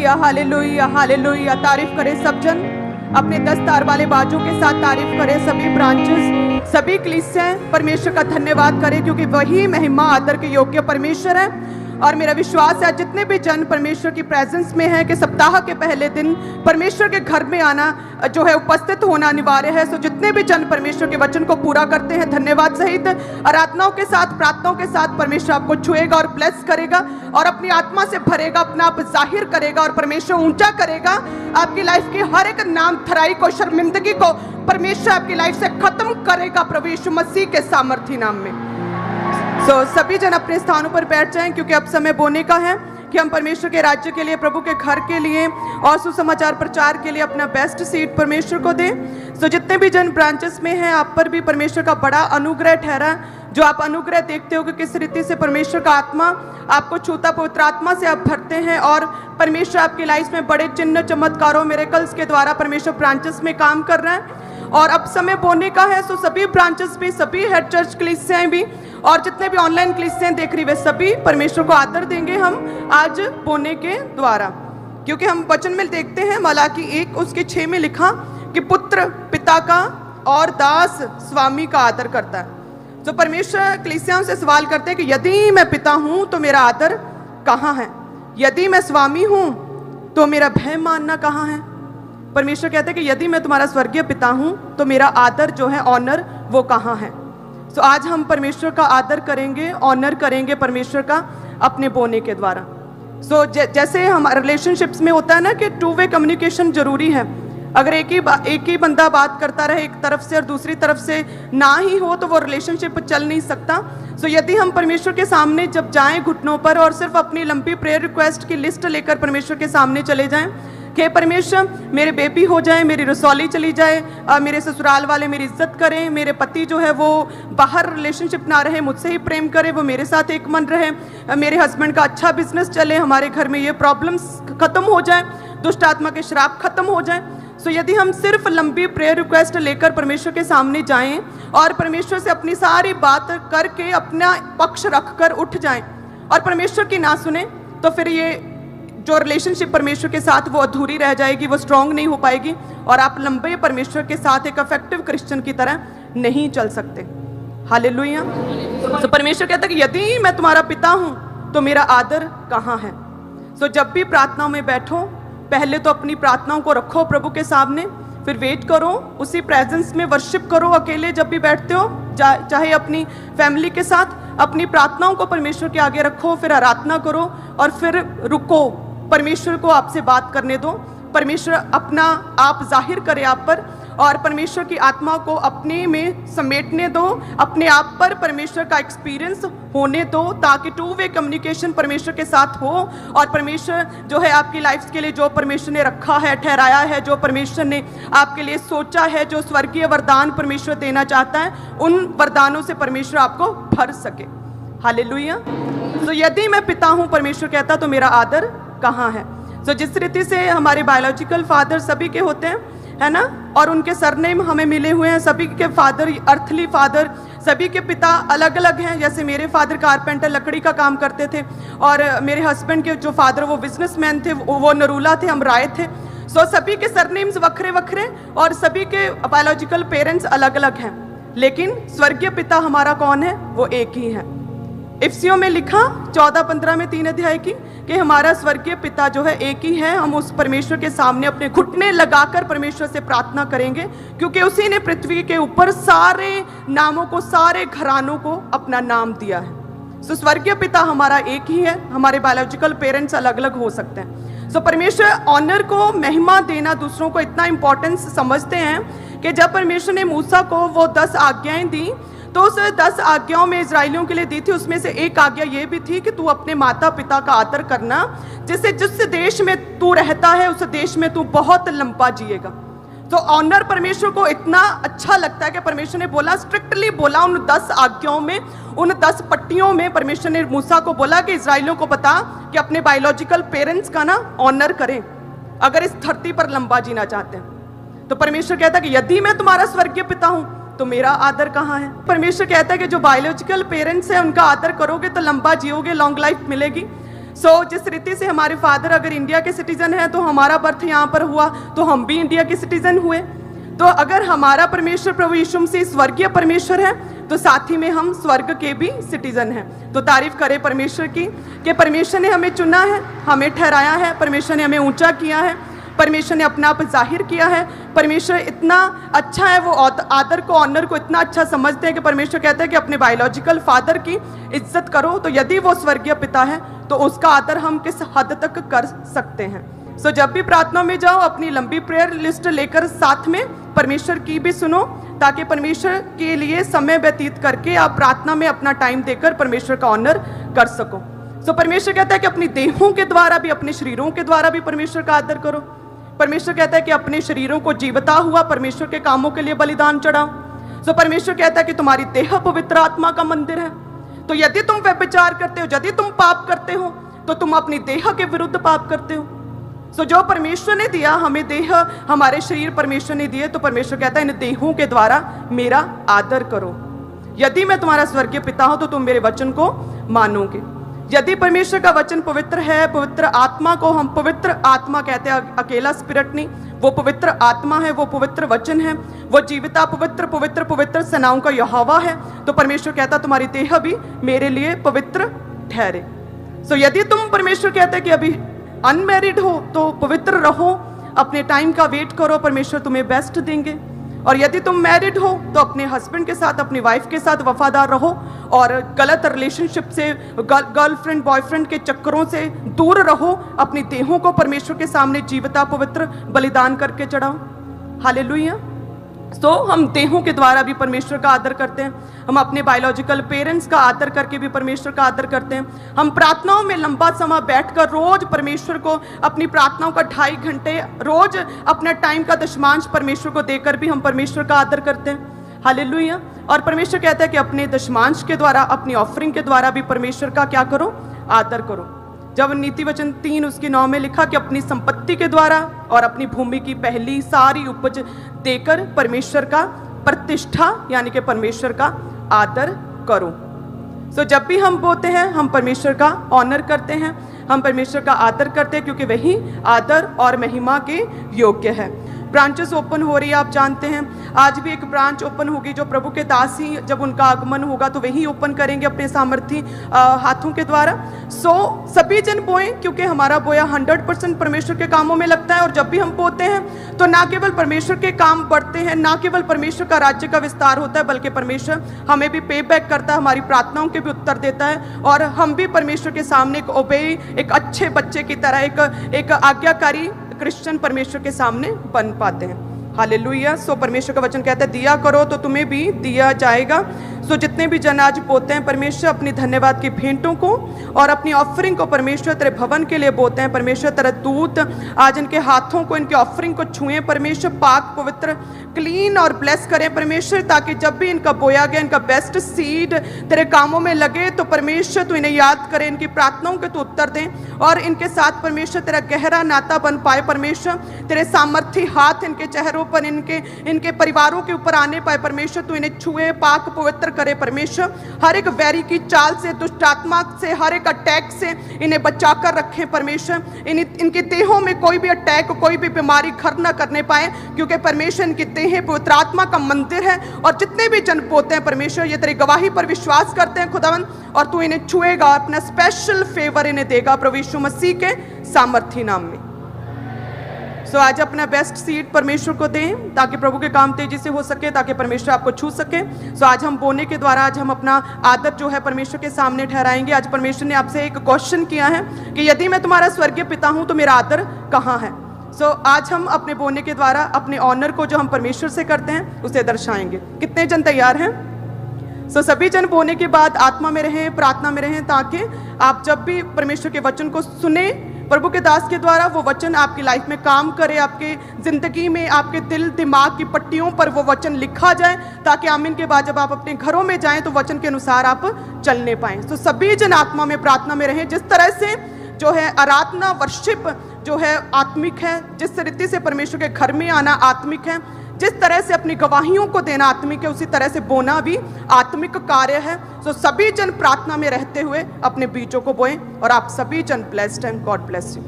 Hallelujah hallelujah hallelujah. तारीफ करें सब जन, अपने 10 तार वाले बाजों के साथ तारीफ करें सभी ब्रांचेस, सभी कलीसियां परमेश्वर का धन्यवाद करें, क्योंकि वही महिमा आदर के योग्य परमेश्वर है। और मेरा विश्वास है जितने भी जन परमेश्वर की प्रेजेंस में है कि सप्ताह के पहले दिन परमेश्वर के घर में आना जो है उपस्थित होना अनिवार्य है। सो जितने भी जन परमेश्वर के वचन को पूरा करते हैं, धन्यवाद सहित आराधनाओं के साथ, प्रार्थनाओं के साथ परमेश्वर आपको छुएगा और ब्लेस करेगा और अपनी आत्मा से भरेगा, अपना आप जाहिर करेगा और परमेश्वर ऊंचा करेगा। आपकी लाइफ की हर एक नाम थराई को, शर्मिंदगी को परमेश्वर आपकी लाइफ से खत्म करेगा प्रभु यीशु मसीह के सामर्थी नाम में। सभी जन अपने स्थानों पर बैठ जाएं, क्योंकि अब समय बोने का है कि हम परमेश्वर के राज्य के लिए, प्रभु के घर के लिए और सुसमाचार प्रचार के लिए अपना बेस्ट सीट परमेश्वर को दें। जितने भी जन ब्रांचेस में हैं, आप पर भी परमेश्वर का बड़ा अनुग्रह ठहरा। जो आप अनुग्रह देखते हो कि किस रीति से परमेश्वर का आत्मा आपको छूता, पवित्र आत्मा से आप भरते हैं और परमेश्वर आपकी लाइफ में बड़े चिन्ह, चमत्कारों, मिरेकल्स के द्वारा परमेश्वर ब्रांचेस में काम कर रहा है। और अब समय बोने का है, सभी ब्रांचेस भी, सभी हेड चर्च कलीसियाएं भी और जितने भी ऑनलाइन कलीसियाएं देख रही वे सभी परमेश्वर को आदर देंगे हम आज बोने के द्वारा। क्योंकि हम वचन में देखते हैं मलाकी 1 उसके 6 में लिखा कि पुत्र पिता का और दास स्वामी का आदर करता है। तो परमेश्वर कलीसियाओं से सवाल करते हैं कि यदि मैं पिता हूं तो मेरा आदर कहाँ है, यदि मैं स्वामी हूं तो मेरा भय मानना कहाँ है। परमेश्वर कहते हैं कि यदि मैं तुम्हारा स्वर्गीय पिता हूं तो मेरा आदर जो है, ऑनर, वो कहाँ है। आज हम परमेश्वर का आदर करेंगे, ऑनर करेंगे परमेश्वर का अपने बोने के द्वारा। जैसे हम रिलेशनशिप्स में होता है ना कि 2 वे कम्युनिकेशन जरूरी है। अगर एक ही बंदा बात करता रहे एक तरफ से और दूसरी तरफ से ना ही हो तो वो रिलेशनशिप चल नहीं सकता। यदि हम परमेश्वर के सामने जब जाएं घुटनों पर और सिर्फ अपनी लंबी प्रेयर रिक्वेस्ट की लिस्ट लेकर परमेश्वर के सामने चले जाएं कि परमेश्वर मेरे बेबी हो जाए, मेरी रसौली चली जाए, मेरे ससुराल वाले मेरी इज्जत करें, मेरे पति जो है वो बाहर रिलेशनशिप ना रहे, मुझसे ही प्रेम करे, वो मेरे साथ एक मन रहे, मेरे हस्बैंड का अच्छा बिजनेस चले, हमारे घर में ये प्रॉब्लम्स खत्म हो जाए, दुष्ट आत्मा के श्राप खत्म हो जाए। यदि हम सिर्फ लंबी प्रेयर रिक्वेस्ट लेकर परमेश्वर के सामने जाएं और परमेश्वर से अपनी सारी बात करके अपना पक्ष रखकर उठ जाएं और परमेश्वर की ना सुने, तो फिर ये जो रिलेशनशिप परमेश्वर के साथ वो अधूरी रह जाएगी, वो स्ट्रांग नहीं हो पाएगी और आप लंबे परमेश्वर के साथ एक इफेक्टिव क्रिश्चियन की तरह नहीं चल सकते। हालेलुया। परमेश्वर कहता है कि यदि मैं तुम्हारा पिता हूं तो मेरा आदर कहाँ है। जब भी प्रार्थनाओं में बैठो, पहले तो अपनी प्रार्थनाओं को रखो प्रभु के सामने, फिर वेट करो, उसी प्रेजेंस में वर्शिप करो। अकेले जब भी बैठते हो, चाहे अपनी फैमिली के साथ, अपनी प्रार्थनाओं को परमेश्वर के आगे रखो, फिर आराधना करो और फिर रुको, परमेश्वर को आपसे बात करने दो, परमेश्वर अपना आप जाहिर करे आप पर और परमेश्वर की आत्मा को अपने में समेटने दो, अपने आप पर परमेश्वर का एक्सपीरियंस होने दो, ताकि 2 वे कम्युनिकेशन परमेश्वर के साथ हो और परमेश्वर जो है आपकी लाइफ के लिए जो परमेश्वर ने रखा है, ठहराया है, जो परमेश्वर ने आपके लिए सोचा है, जो स्वर्गीय वरदान परमेश्वर देना चाहता है, उन वरदानों से परमेश्वर आपको भर सके। हालेलुया। यदि मैं पिता हूं, परमेश्वर कहता, तो मेरा आदर कहाँ है। जिस रीति से हमारे बायोलॉजिकल फादर सभी के होते हैं, है ना, और उनके सरनेम हमें मिले हुए हैं, सभी के फादर, अर्थली फादर, सभी के पिता अलग अलग हैं। जैसे मेरे फादर कारपेंटर, लकड़ी का काम करते थे और मेरे हस्बैंड के जो फादर वो बिजनेसमैन थे, वो नरूला थे, हम राय थे। सभी के सरनेम्स वखरे वखरे और सभी के बायोलॉजिकल पेरेंट्स अलग अलग हैं, लेकिन स्वर्गीय पिता हमारा कौन है, वो एक ही है। इफिसियों में लिखा 14-15 में 3 अध्याय की कि हमारा स्वर्गीय पिता जो है एक ही है। हम उस परमेश्वर के सामने अपने घुटने लगाकर परमेश्वर से प्रार्थना करेंगे, क्योंकि उसी ने पृथ्वी के ऊपर सारे नामों को, सारे घरानों को अपना नाम दिया है। स्वर्गीय पिता हमारा एक ही है, हमारे बायोलॉजिकल पेरेंट्स अलग अलग हो सकते हैं। परमेश्वर ऑनर को, महिमा देना, दूसरों को इतना इंपॉर्टेंस समझते हैं कि जब परमेश्वर ने मूसा को वो 10 आज्ञाएं दी, तो उस 10 आज्ञाओं में इजराइलियों के लिए दी थी, उसमें से एक आज्ञा ये भी थी कि तू अपने माता पिता का आदर करना, जिससे जिस देश में तू रहता है उस देश में तू बहुत लंबा जिएगा। ऑनर परमेश्वर को इतना अच्छा लगता है कि परमेश्वर ने बोला, स्ट्रिक्टली बोला, उन 10 आज्ञाओं में, उन 10 पट्टियों में परमेश्वर ने मूसा को बोला कि इजराइलियों को बता कि अपने बायोलॉजिकल पेरेंट्स का ना ऑनर करें अगर इस धरती पर लंबा जीना चाहते हैं। तो परमेश्वर कहता है कि यदि मैं तुम्हारा स्वर्गीय पिता हूं तो मेरा आदर कहाँ है। परमेश्वर कहता है कि जो बायोलॉजिकल पेरेंट्स हैं उनका आदर करोगे तो लंबा जियोगे, लॉन्ग लाइफ मिलेगी। जिस रीति से हमारे फादर अगर इंडिया के सिटीजन है तो हमारा बर्थ यहाँ पर हुआ, तो हम भी इंडिया के सिटीजन हुए। तो अगर हमारा परमेश्वर प्रभु यीशु मसीह स्वर्गीय परमेश्वर है तो साथ ही में हम स्वर्ग के भी सिटीजन हैं। तो तारीफ करें परमेश्वर की कि परमेश्वर ने हमें चुना है, हमें ठहराया है, परमेश्वर ने हमें ऊंचा किया है, परमेश्वर ने अपना आप जाहिर किया है। परमेश्वर इतना अच्छा है, वो आदर को, ऑनर को इतना अच्छा समझते हैं कि परमेश्वर कहते हैं कि अपने बायोलॉजिकल फादर की इज्जत करो। तो यदि वो स्वर्गीय पिता है तो उसका आदर हम किस हद तक कर सकते हैं। जब भी प्रार्थना में जाओ अपनी लंबी प्रेयर लिस्ट लेकर साथ में परमेश्वर की भी सुनो, ताकि परमेश्वर के लिए समय व्यतीत करके आप प्रार्थना में अपना टाइम देकर परमेश्वर का ऑनर कर सको। परमेश्वर कहता है कि अपनी देहों के द्वारा भी, अपने शरीरों के द्वारा भी परमेश्वर का आदर करो। परमेश्वर कहता है कि अपने शरीरों को जीवता हुआ परमेश्वर के कामों के लिए बलिदान चढ़ाओ। परमेश्वर कहता है कि तुम्हारी देह पवित्र आत्मा का मंदिर है। तो यदि तुम व्यभिचार करते हो, यदि तुम पाप करते हो, तो तुम अपनी देह के विरुद्ध पाप करते हो। जो परमेश्वर ने दिया हमें देह, हमारे शरीर परमेश्वर ने दिए, तो परमेश्वर कहता है इन देहों के द्वारा मेरा आदर करो। यदि मैं तुम्हारा स्वर्गीय पिता हूं तो तुम मेरे वचन को मानोगे। यदि परमेश्वर का वचन पवित्र है, पवित्र आत्मा को हम पवित्र आत्मा कहते हैं, अकेला स्पिरिट नहीं, वो पवित्र आत्मा है, वो पवित्र वचन है, वो जीविता पवित्र पवित्र पवित्र सेनाओं का यहोवा है। तो परमेश्वर कहता तुम्हारी देह भी मेरे लिए पवित्र ठहरे। यदि तुम, परमेश्वर कहते हैं कि अभी अनमैरिड हो तो पवित्र रहो, अपने टाइम का वेट करो, परमेश्वर तुम्हें बेस्ट देंगे। और यदि तुम मैरिड हो तो अपने हस्बैंड के साथ, अपनी वाइफ के साथ वफादार रहो और गलत रिलेशनशिप से, गर्लफ्रेंड बॉयफ्रेंड के चक्करों से दूर रहो। अपनी देहों को परमेश्वर के सामने जीवता पवित्र बलिदान करके चढ़ाओ। हालेलुया। हम देहों के द्वारा भी परमेश्वर का आदर करते हैं। हम अपने बायोलॉजिकल पेरेंट्स का आदर करके भी परमेश्वर का आदर करते हैं। हम प्रार्थनाओं में लंबा समय बैठकर रोज परमेश्वर को, अपनी प्रार्थनाओं का 2.5 घंटे रोज अपना टाइम का दशमांश परमेश्वर को देकर भी हम परमेश्वर का आदर करते हैं। हालेलुया। और परमेश्वर कहता है कि अपने दशमांश के द्वारा, अपनी ऑफरिंग के द्वारा भी परमेश्वर का क्या करो, आदर करो। जब नीति वचन 3 उसकी 9 में लिखा कि अपनी संपत्ति के द्वारा और अपनी भूमि की पहली सारी उपज देकर परमेश्वर का प्रतिष्ठा यानी कि परमेश्वर का आदर करो। जब भी हम बोते हैं हम परमेश्वर का ऑनर करते हैं, हम परमेश्वर का आदर करते हैं, क्योंकि वही आदर और महिमा के योग्य है। ब्रांचेस ओपन हो रही है, आप जानते हैं आज भी एक ब्रांच ओपन होगी जो प्रभु के दास ही, जब उनका आगमन होगा तो वही ओपन करेंगे अपने सामर्थी हाथों के द्वारा। सभी जन बोएं, क्योंकि हमारा बोया 100% परमेश्वर के कामों में लगता है। और जब भी हम बोते हैं तो ना केवल परमेश्वर के काम बढ़ते हैं, ना केवल परमेश्वर का राज्य का विस्तार होता है, बल्कि परमेश्वर हमें भी पे बैक करता है, हमारी प्रार्थनाओं के भी उत्तर देता है। और हम भी परमेश्वर के सामने एक ओबे, एक अच्छे बच्चे की तरह, एक आज्ञाकारी क्रिश्चियन परमेश्वर के सामने बन पाते हैं। हालेलुया। परमेश्वर का वचन कहता है दिया करो तो तुम्हें भी दिया जाएगा। जितने भी जन आज बोते हैं परमेश्वर अपनी धन्यवाद की भेंटों को और अपनी ऑफरिंग को परमेश्वर तेरे भवन के लिए बोते हैं। परमेश्वर तेरा दूत आज इनके हाथों को, इनके ऑफरिंग को छुए परमेश्वर, पाक पवित्र क्लीन और ब्लेस करें परमेश्वर, ताकि जब भी इनका बोया गया इनका बेस्ट सीड तेरे कामों में लगे तो परमेश्वर तू इन्हें याद करे, इनकी प्रार्थनाओं के तू उत्तर दें और इनके साथ परमेश्वर तेरा गहरा नाता बन पाए। परमेश्वर तेरे सामर्थी हाथ इनके चेहरों पर, इनके परिवारों के ऊपर आने पाए। परमेश्वर तू इन्हें छुए, पाक पवित्र करे परमेश्वर, हर एक वैरी की चाल से, दुष्ट आत्मा से, हर एक अटैक से इन्हें बचाकर रखें परमेश्वर। इनके देहों में कोई भी अटैक, कोई भी बीमारी घर न करने पाए, क्योंकि परमेश्वर इनकी देह पवित्र आत्मा का मंदिर है। और जितने भी जन पोते हैं परमेश्वर ये तेरी गवाही पर विश्वास करते हैं खुदावन, और तू इन्हें छुएगा, अपना स्पेशल फेवर इन्हें देगा प्रभु यीशु मसीह के सामर्थी नाम में। आज अपना बेस्ट सीड परमेश्वर को दें ताकि प्रभु के काम तेजी से हो सके, ताकि परमेश्वर आपको छू सके। आज हम बोने के द्वारा आज हम अपना आदर जो है परमेश्वर के सामने ठहराएंगे। आज परमेश्वर ने आपसे एक क्वेश्चन किया है कि यदि मैं तुम्हारा स्वर्गीय पिता हूं तो मेरा आदर कहाँ है। आज हम अपने बोने के द्वारा अपने ऑनर को जो हम परमेश्वर से करते हैं उसे दर्शाएंगे। कितने जन तैयार हैं? सभी जन बोने के बाद आत्मा में रहें, प्रार्थना में रहें, ताकि आप जब भी परमेश्वर के वचन को सुने प्रभु के दास के द्वारा वो वचन आपकी लाइफ में काम करे, आपके जिंदगी में, आपके दिल दिमाग की पट्टियों पर वो वचन लिखा जाए, ताकि आमीन के बाद जब आप अपने घरों में जाएं तो वचन के अनुसार आप चलने पाएं। सभी जन आत्मा में प्रार्थना में रहें। जिस तरह से जो है आराधना वर्शिप जो है आत्मिक है, जिस रीति से परमेश्वर के घर में आना आत्मिक है, जिस तरह से अपनी गवाहियों को देना आत्मिक है, उसी तरह से बोना भी आत्मिक कार्य है। तो सभी जन प्रार्थना में रहते हुए अपने बीजों को बोएं और आप सभी जन ब्लेस्ड हैं। God bless you.